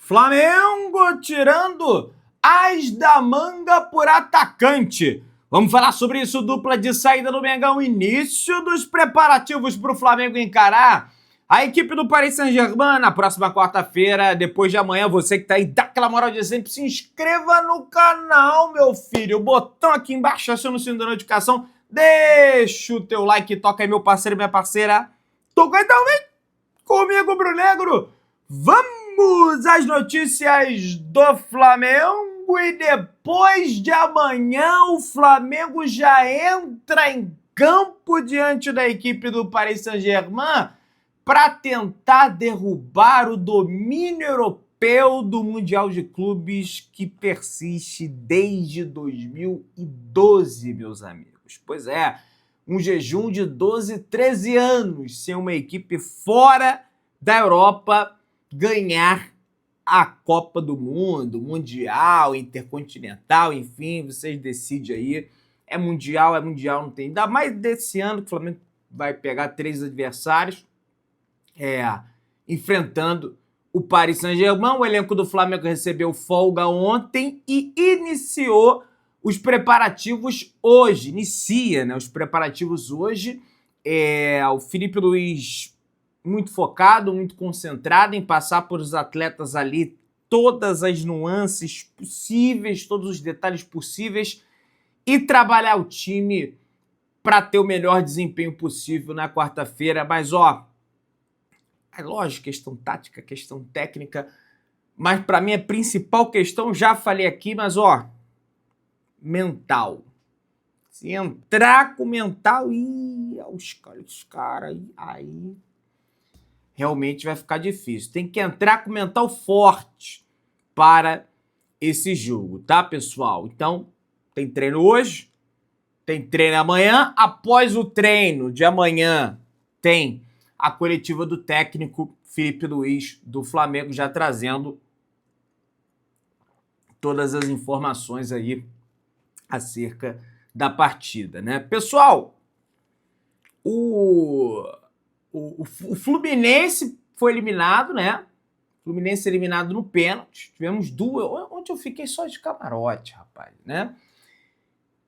Flamengo tirando as da manga por atacante. Vamos falar sobre isso, dupla de saída do Mengão, início dos preparativos para o Flamengo encarar a equipe do Paris Saint-Germain na próxima quarta-feira, depois de amanhã. Você que tá aí, dá aquela moral de sempre, se inscreva no canal, meu filho. O botão aqui embaixo, aciona o sininho da notificação, deixa o teu like, toca aí, meu parceiro e minha parceira. Toca aí também comigo, Brunegro. Vamos às notícias do Flamengo e depois de amanhã o Flamengo já entra em campo diante da equipe do Paris Saint-Germain para tentar derrubar o domínio europeu do Mundial de Clubes que persiste desde 2012, meus amigos. Pois é, um jejum de 12, 13 anos sem uma equipe fora da Europa ganhar a Copa do Mundo, Mundial, Intercontinental, enfim, vocês decidem aí. É mundial, não tem. Ainda mais desse ano que o Flamengo vai pegar 3 adversários, enfrentando o Paris Saint-Germain. O elenco do Flamengo recebeu folga ontem e iniciou os preparativos hoje. Inicia, né? Os preparativos hoje. O Felipe Luiz muito focado, muito concentrado em passar por os atletas ali todas as nuances possíveis, todos os detalhes possíveis e trabalhar o time para ter o melhor desempenho possível na quarta-feira. Mas, é lógico, questão tática, questão técnica, mas para mim a principal questão, já falei aqui, mas, mental. Se entrar com mental, os caras, aí realmente vai ficar difícil. Tem que entrar com mental forte para esse jogo, tá, pessoal? Então, tem treino hoje, tem treino amanhã. Após o treino de amanhã, tem a coletiva do técnico Felipe Luiz do Flamengo, já trazendo todas as informações aí acerca da partida, né? Pessoal, o Fluminense foi eliminado, né? Fluminense eliminado no pênalti. Tivemos 2. Ontem eu fiquei só de camarote, rapaz, né?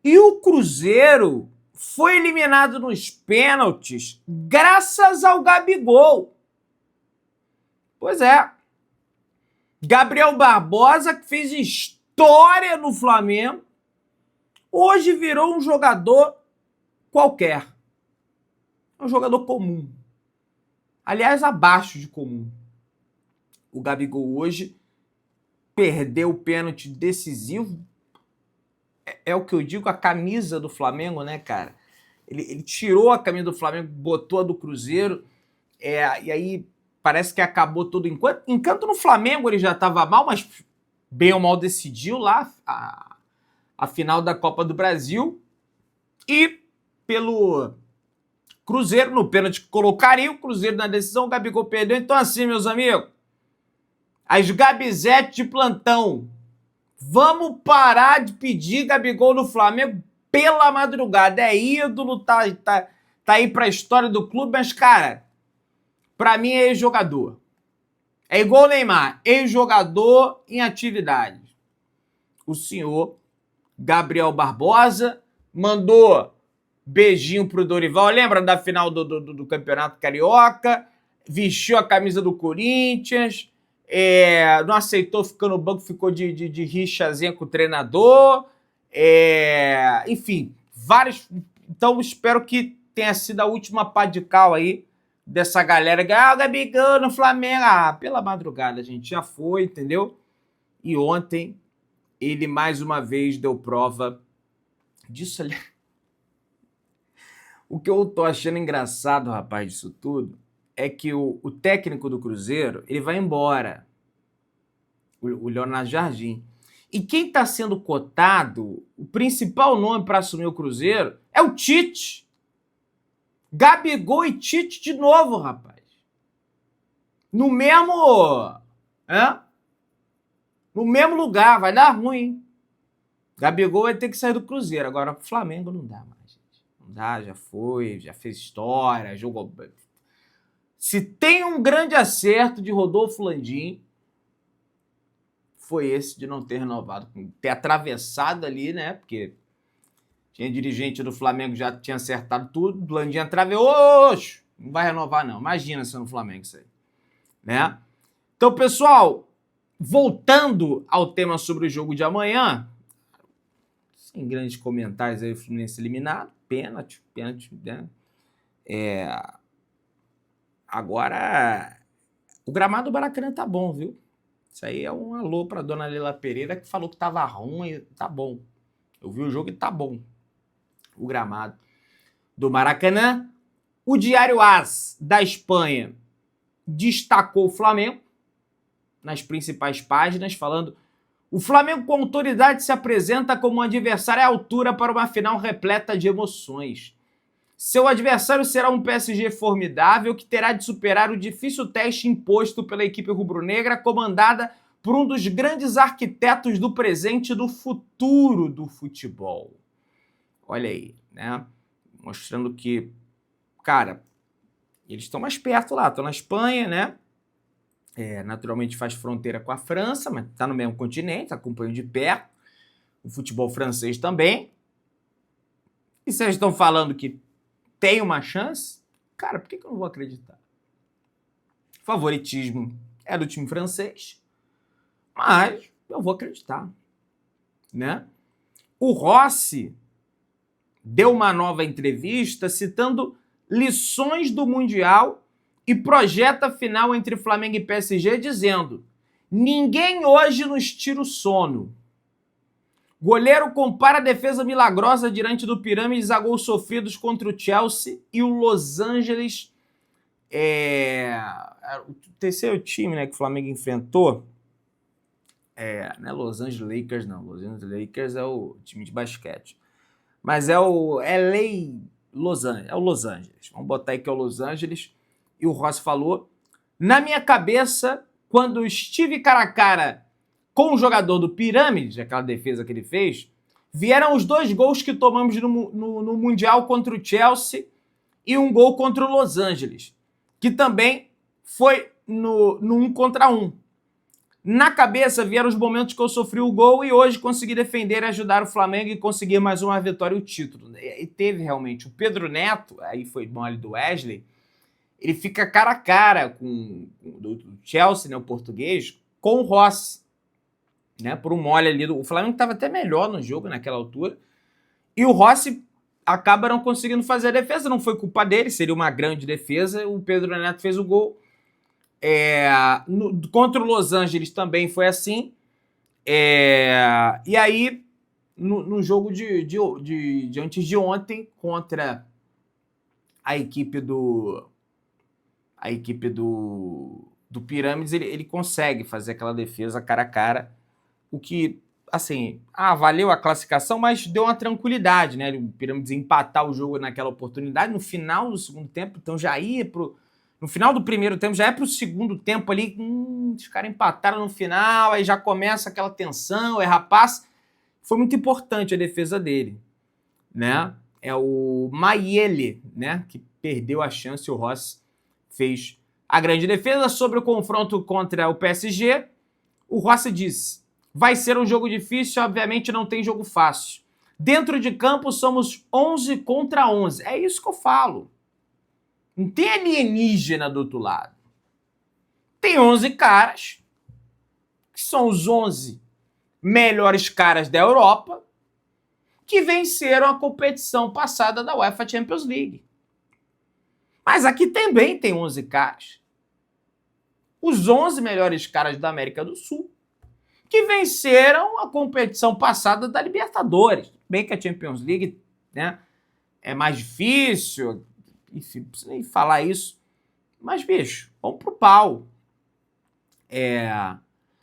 E o Cruzeiro foi eliminado nos pênaltis graças ao Gabigol. Pois é. Gabriel Barbosa, que fez história no Flamengo, hoje virou um jogador qualquer. Um jogador comum. Aliás, abaixo de comum. O Gabigol hoje perdeu o pênalti decisivo. É o que eu digo, a camisa do Flamengo, né, cara? Ele tirou a camisa do Flamengo, botou a do Cruzeiro, e aí parece que acabou todo o encanto no Flamengo. Ele já estava mal, mas bem ou mal decidiu lá a final da Copa do Brasil. E pelo Cruzeiro, no pênalti que colocaria, o Cruzeiro na decisão, o Gabigol perdeu. Então assim, meus amigos, as Gabizete de plantão, vamos parar de pedir Gabigol no Flamengo pela madrugada. É ídolo, tá aí pra história do clube, mas, cara, pra mim é ex-jogador. É igual o Neymar, ex-jogador em atividade. O senhor Gabriel Barbosa mandou beijinho pro Dorival. Lembra da final do Campeonato Carioca? Vestiu a camisa do Corinthians. Não aceitou ficar no banco, ficou de rixazinha com o treinador. Enfim, vários. Então, espero que tenha sido a última pá de cal aí dessa galera. O Gabigol no Flamengo. Pela madrugada, gente, já foi, entendeu? E ontem ele mais uma vez deu prova disso ali. O que eu tô achando engraçado, rapaz, disso tudo, é que o técnico do Cruzeiro, ele vai embora, o Leonardo Jardim. E quem está sendo cotado, o principal nome para assumir o Cruzeiro, é o Tite. Gabigol e Tite de novo, rapaz. No mesmo lugar, vai dar ruim, hein? Gabigol vai ter que sair do Cruzeiro. Agora, o Flamengo não dá mais, gente. Não dá, já foi, já fez história, jogou. Se tem um grande acerto de Rodolfo Landim, foi esse de não ter renovado, ter atravessado ali, né? Porque tinha dirigente do Flamengo, já tinha acertado tudo, Landim atravessou, não vai renovar não, imagina se no Flamengo isso aí, né? Então, pessoal, voltando ao tema sobre o jogo de amanhã, sem grandes comentários aí, o Fluminense eliminado, pênalti, né? Agora, o gramado do Maracanã tá bom, viu? Isso aí é um alô pra dona Leila Pereira, que falou que tava ruim, tá bom. Eu vi o jogo e tá bom. O gramado do Maracanã. O Diário AS da Espanha destacou o Flamengo nas principais páginas, falando: o Flamengo com autoridade se apresenta como um adversário à altura para uma final repleta de emoções. Seu adversário será um PSG formidável que terá de superar o difícil teste imposto pela equipe rubro-negra, comandada por um dos grandes arquitetos do presente e do futuro do futebol. Olha aí, né? Mostrando que, cara, eles estão mais perto lá, estão na Espanha, né? Naturalmente faz fronteira com a França, mas está no mesmo continente, acompanham de perto. O futebol francês também. E se eles estão falando que tem uma chance, cara, por que eu não vou acreditar? Favoritismo é do time francês, mas eu vou acreditar, né? O Rossi deu uma nova entrevista citando lições do Mundial e projeta a final entre Flamengo e PSG, dizendo: ninguém hoje nos tira o sono. Goleiro compara a defesa milagrosa diante do Pirâmides a gols sofridos contra o Chelsea e o Los Angeles. O terceiro time, né, que o Flamengo enfrentou. Não é Los Angeles Lakers, não. Los Angeles Lakers é o time de basquete. Mas é o LA Los Angeles. É o Los Angeles. Vamos botar aí que é o Los Angeles. E o Rossi falou: na minha cabeça, quando estive cara a cara com o jogador do Pirâmides, aquela defesa que ele fez, vieram os 2 gols que tomamos no Mundial contra o Chelsea e um gol contra o Los Angeles, que também foi no 1 contra 1. Na cabeça vieram os momentos que eu sofri o gol e hoje consegui defender e ajudar o Flamengo e conseguir mais uma vitória e o título. E teve realmente. O Pedro Neto, aí foi bom ali do Wesley, ele fica cara a cara com o Chelsea, né, o português, com o Rossi. Né, por um mole ali. O Flamengo estava até melhor no jogo naquela altura. E o Rossi acaba não conseguindo fazer a defesa. Não foi culpa dele, seria uma grande defesa. O Pedro Neto fez o gol. Contra o Los Angeles também foi assim. E aí, no jogo de antes de ontem, contra a equipe do Pirâmides, ele consegue fazer aquela defesa cara a cara. O que, assim, valeu a classificação, mas deu uma tranquilidade, né? O Pirâmides empatar o jogo naquela oportunidade, no final do segundo tempo, então já ia no final do primeiro tempo, já é pro segundo tempo ali, os caras empataram no final, aí já começa aquela tensão, rapaz. Foi muito importante a defesa dele, né? É o Mayele, né? Que perdeu a chance, o Rossi fez a grande defesa. Sobre o confronto contra o PSG, o Rossi disse: vai ser um jogo difícil, obviamente não tem jogo fácil. Dentro de campo somos 11 contra 11. É isso que eu falo. Não tem alienígena do outro lado. Tem 11 caras, que são os 11 melhores caras da Europa, que venceram a competição passada da UEFA Champions League. Mas aqui também tem 11 caras. Os 11 melhores caras da América do Sul, que venceram a competição passada da Libertadores. Bem que a Champions League, né, é mais difícil, enfim, não preciso nem falar isso. Mas, bicho, vamos pro pau.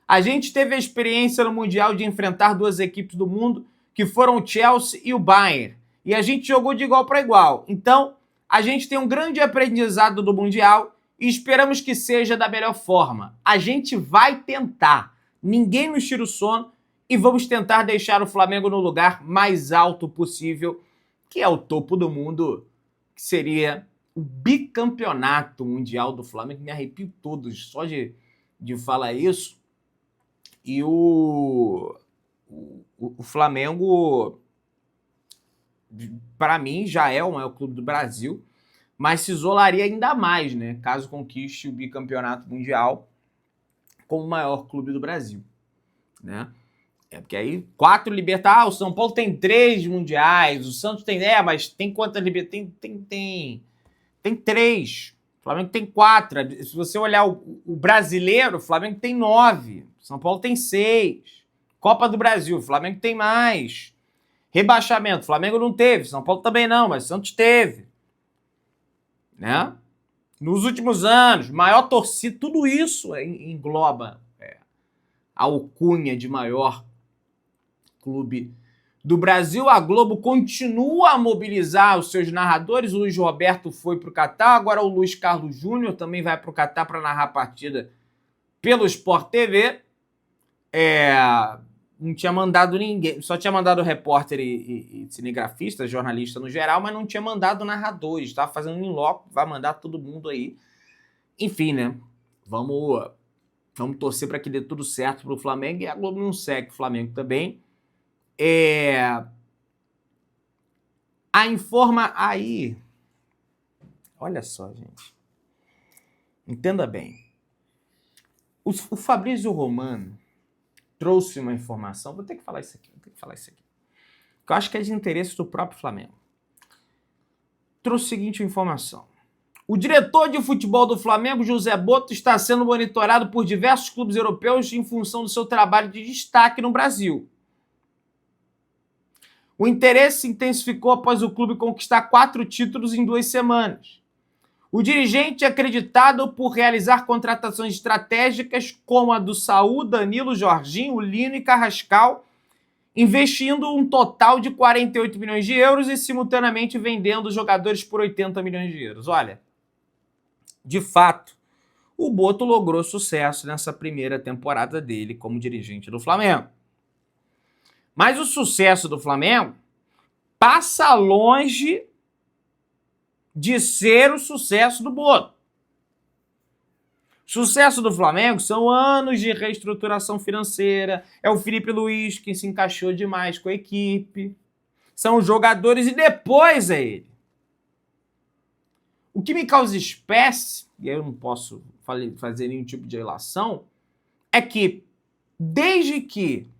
A gente teve a experiência no Mundial de enfrentar 2 equipes do mundo, que foram o Chelsea e o Bayern. E a gente jogou de igual para igual. Então, a gente tem um grande aprendizado do Mundial e esperamos que seja da melhor forma. A gente vai tentar. Ninguém nos tira o sono e vamos tentar deixar o Flamengo no lugar mais alto possível, que é o topo do mundo, que seria o bicampeonato mundial do Flamengo. Me arrepio todos só de falar isso. E o Flamengo, para mim, já é o maior clube do Brasil, mas se isolaria ainda mais, né? Caso conquiste o bicampeonato mundial como o maior clube do Brasil, né? Porque aí 4 Libertadores, o São Paulo tem 3 mundiais, o Santos tem, mas tem quantas Libertadores? Tem 3. O Flamengo tem 4. Se você olhar o brasileiro, o Flamengo tem 9. O São Paulo tem 6. Copa do Brasil, o Flamengo tem mais. Rebaixamento, o Flamengo não teve, São Paulo também não, mas o Santos teve. Né? Nos últimos anos, maior torcida, tudo isso engloba a alcunha de maior clube do Brasil. A Globo continua a mobilizar os seus narradores. O Luiz Roberto foi para o Catar, agora o Luiz Carlos Júnior também vai para o Catar para narrar a partida pelo Sport TV. Não tinha mandado ninguém, só tinha mandado repórter e cinegrafista, jornalista no geral, mas não tinha mandado narradores. Estava fazendo um in-loco, vai mandar todo mundo aí. Enfim, né? Vamos torcer para que dê tudo certo para o Flamengo, e a Globo não segue o Flamengo também. Aí, olha só, gente, entenda bem, o Fabrício Romano trouxe uma informação, vou ter que falar isso aqui, que eu acho que é de interesse do próprio Flamengo. Trouxe a seguinte informação: o diretor de futebol do Flamengo, José Boto, está sendo monitorado por diversos clubes europeus em função do seu trabalho de destaque no Brasil. O interesse se intensificou após o clube conquistar 4 títulos em 2 semanas. O dirigente é acreditado por realizar contratações estratégicas como a do Saúl, Danilo, Jorginho, Lino e Carrascal, investindo um total de 48 milhões de euros e simultaneamente vendendo jogadores por 80 milhões de euros. Olha, de fato, o Boto logrou sucesso nessa primeira temporada dele como dirigente do Flamengo. Mas o sucesso do Flamengo passa longe de ser o sucesso do Boto. O sucesso do Flamengo são anos de reestruturação financeira, é o Felipe Luiz que se encaixou demais com a equipe, são os jogadores e depois é ele. O que me causa espécie, e eu não posso fazer nenhum tipo de relação, é que desde que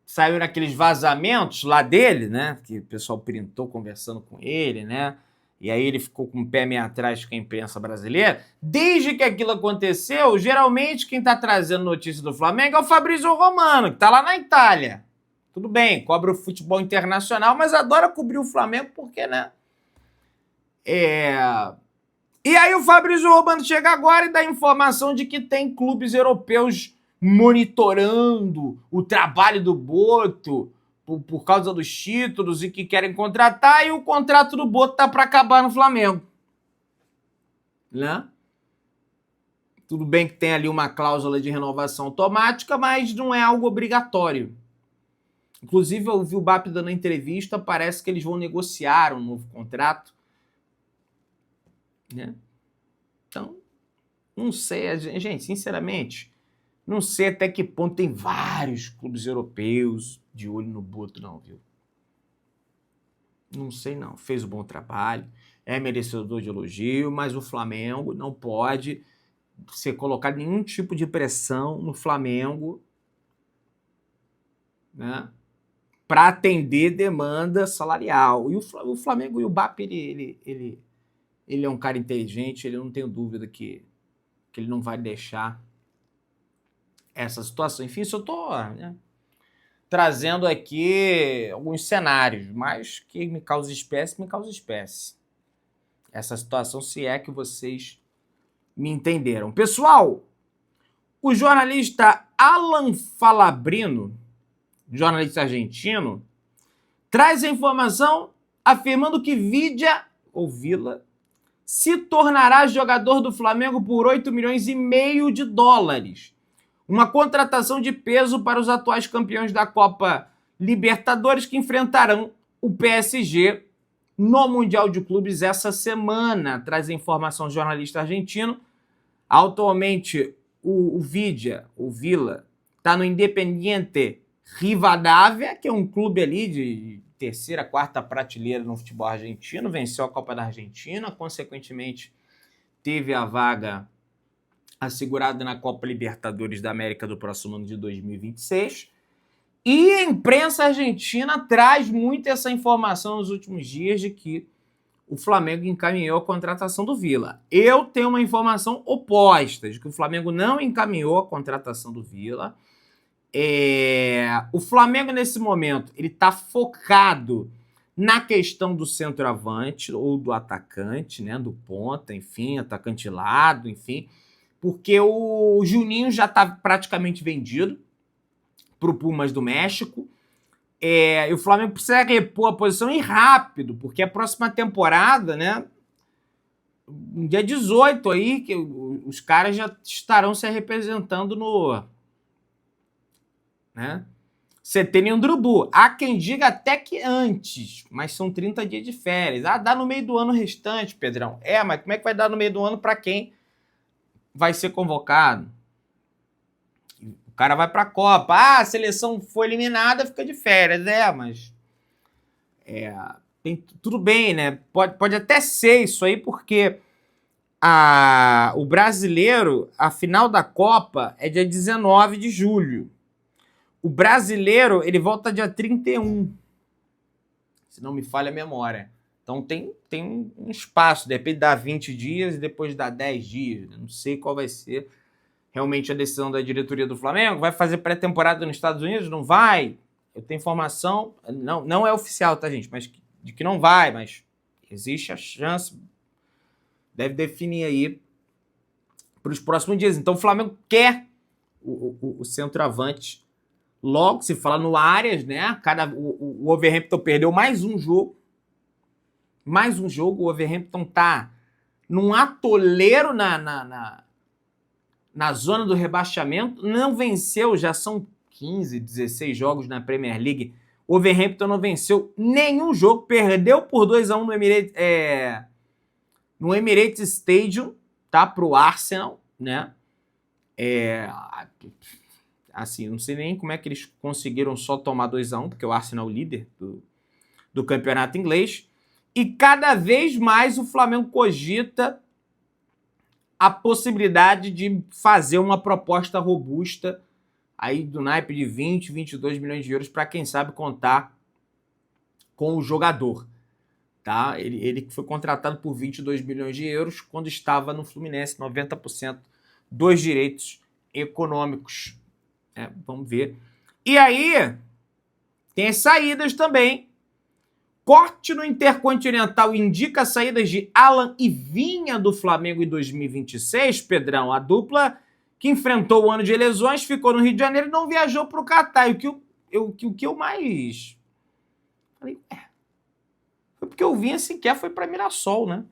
saiu aqueles vazamentos lá dele, né? Que o pessoal printou conversando com ele, né? E aí ele ficou com o pé meio atrás com a imprensa brasileira. Desde que aquilo aconteceu, geralmente quem tá trazendo notícia do Flamengo é o Fabrício Romano, que tá lá na Itália. Tudo bem, cobre o futebol internacional, mas adora cobrir o Flamengo porque, né? E aí o Fabrício Romano chega agora e dá informação de que tem clubes europeus monitorando o trabalho do Boto por causa dos títulos e que querem contratar, e o contrato do Boto tá para acabar no Flamengo. Né? Tudo bem que tem ali uma cláusula de renovação automática, mas não é algo obrigatório. Inclusive, eu ouvi o BAP dando entrevista, parece que eles vão negociar um novo contrato. Né? Então, não sei, gente, sinceramente, não sei até que ponto tem vários clubes europeus de olho no Boto, não, viu? Não sei, não. Fez um bom trabalho, é merecedor de elogio, mas o Flamengo não pode ser colocado nenhum tipo de pressão no Flamengo, né, para atender demanda salarial. E o Flamengo e o BAP, ele é um cara inteligente, ele não tenho dúvida que ele não vai deixar essa situação. Enfim, isso eu estou trazendo aqui alguns cenários, mas que me causa espécie. Essa situação, se é que vocês me entenderam. Pessoal, o jornalista Alan Falabrino, jornalista argentino, traz a informação afirmando que Vidia, ou Vila, se tornará jogador do Flamengo por 8 milhões e meio de dólares. Uma contratação de peso para os atuais campeões da Copa Libertadores, que enfrentarão o PSG no Mundial de Clubes essa semana. Traz a informação do jornalista argentino. Atualmente, o Vidia, o Vila, está no Independiente Rivadavia, que é um clube ali de terceira, quarta prateleira no futebol argentino, venceu a Copa da Argentina, consequentemente teve a vaga assegurada na Copa Libertadores da América do próximo ano de 2026. E a imprensa argentina traz muito essa informação nos últimos dias de que o Flamengo encaminhou a contratação do Vila. Eu tenho uma informação oposta, de que o Flamengo não encaminhou a contratação do Vila. O Flamengo, nesse momento, ele está focado na questão do centroavante ou do atacante, né, do ponta, enfim, atacante lado, enfim, porque o Juninho já está praticamente vendido para o Pumas do México. E o Flamengo precisa repor a posição e rápido, porque a próxima temporada, né, no dia 18 aí, que os caras já estarão se representando no, né, CT Ndrubu. Há quem diga até que antes, mas são 30 dias de férias. Dá no meio do ano restante, Pedrão. Mas como é que vai dar no meio do ano para quem vai ser convocado? O cara vai para a Copa. A seleção foi eliminada, fica de férias. Mas tudo bem, né? Pode até ser isso aí, porque o brasileiro, a final da Copa é dia 19 de julho. O brasileiro, ele volta dia 31, se não me falha a memória. Então tem um espaço, de repente dá 20 dias e depois dá 10 dias. Não sei qual vai ser realmente a decisão da diretoria do Flamengo. Vai fazer pré-temporada nos Estados Unidos? Não vai. Eu tenho informação, não é oficial, tá, gente? Mas de que não vai, mas existe a chance. Deve definir aí para os próximos dias. Então o Flamengo quer o centroavante. Logo, se fala no Arias, né? O Wolverhampton perdeu mais um jogo. O Wolverhampton tá num atoleiro na zona do rebaixamento. Não venceu, já são 15, 16 jogos na Premier League. O Wolverhampton não venceu nenhum jogo. Perdeu por 2-1 no Emirates Stadium, tá? Pro Arsenal, né? Assim, não sei nem como é que eles conseguiram só tomar 2-1, porque o Arsenal é o líder do campeonato inglês. E cada vez mais o Flamengo cogita a possibilidade de fazer uma proposta robusta aí do naipe de 20, 22 milhões de euros para, quem sabe, contar com o jogador. Tá? Ele foi contratado por 22 milhões de euros quando estava no Fluminense, 90% dos direitos econômicos. Vamos ver. E aí, tem as saídas também. Corte no Intercontinental indica saídas de Alan e Vinha do Flamengo em 2026, Pedrão. A dupla que enfrentou o ano de lesões, ficou no Rio de Janeiro e não viajou para o Catar. E o que eu mais... Falei, foi porque o Vinha sequer foi para Mirassol, né?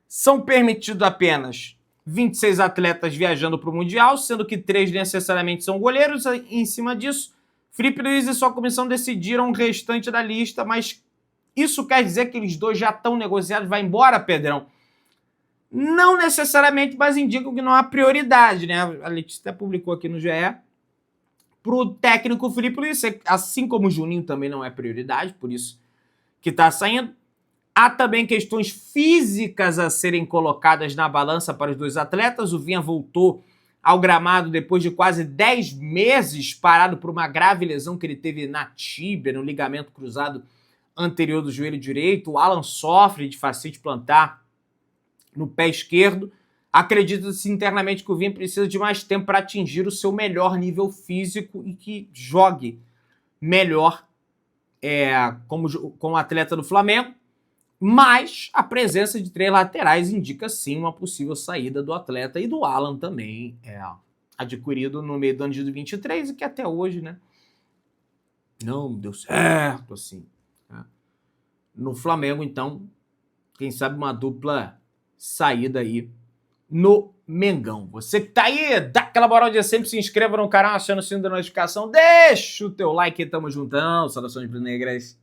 São permitidos apenas 26 atletas viajando para o Mundial, sendo que 3 necessariamente são goleiros. Em cima disso, Felipe Luiz e sua comissão decidiram o restante da lista, mas isso quer dizer que eles dois já estão negociados? Vai embora, Pedrão? Não necessariamente, mas indicam que não há prioridade, né? A Letícia até publicou aqui no GE. Para o técnico Felipe Luiz, assim como o Juninho também não é prioridade, por isso que está saindo. Há também questões físicas a serem colocadas na balança para os dois atletas. O Vinha voltou ao gramado depois de quase 10 meses parado por uma grave lesão que ele teve na tíbia, no ligamento cruzado anterior do joelho direito. O Alan sofre de fascite plantar no pé esquerdo. Acredita-se internamente que o Vinha precisa de mais tempo para atingir o seu melhor nível físico e que jogue melhor como atleta do Flamengo. Mas a presença de 3 laterais indica sim uma possível saída do atleta e do Alan também, adquirido no meio do ano de 2023 e que até hoje, né, não deu certo assim. Né? No Flamengo, então, quem sabe uma dupla saída aí no Mengão. Você que tá aí, dá aquela moral de sempre, se inscreva no canal, aciona o sininho da notificação, deixa o teu like, tamo juntão, saudações negras.